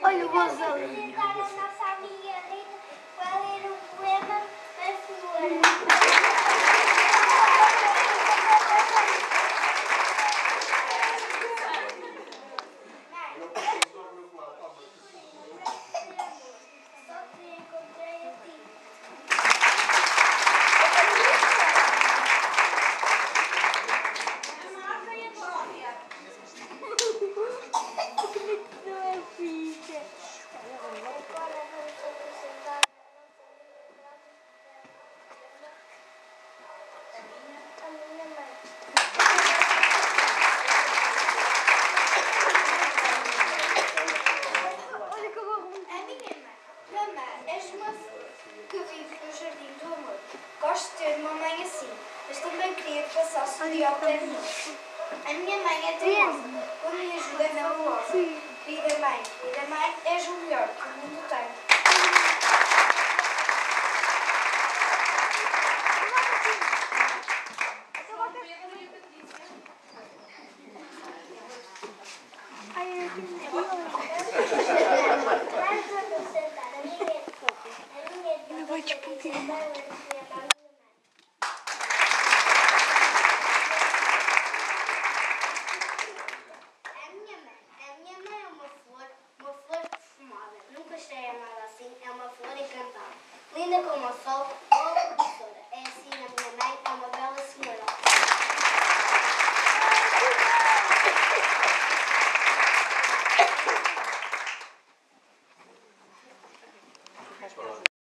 Olha o Vamos Gonçalo. apresentar a nossa amiga Rita. Qual era o poema A Flor? Só te encontrei a ti. Não é ficha. Agora vamos apresentar a minha mãe. Olha que eu A minha mãe. Mamã, és uma flor que vive no jardim do amor. Gosto de ter uma mãe assim, mas também queria que passasse um dia ao pé de nós. A minha mãe é teimosa, quando me ajuda é fabulosa. Querida mãe, és o melhor que o mundo tem. Ai, eu tenho Vamos apresentar a minha irmã. Não vai discutir. A minha mãe é uma flor perfumada. Nunca achei amada assim, é uma flor encantada. Linda como o sol,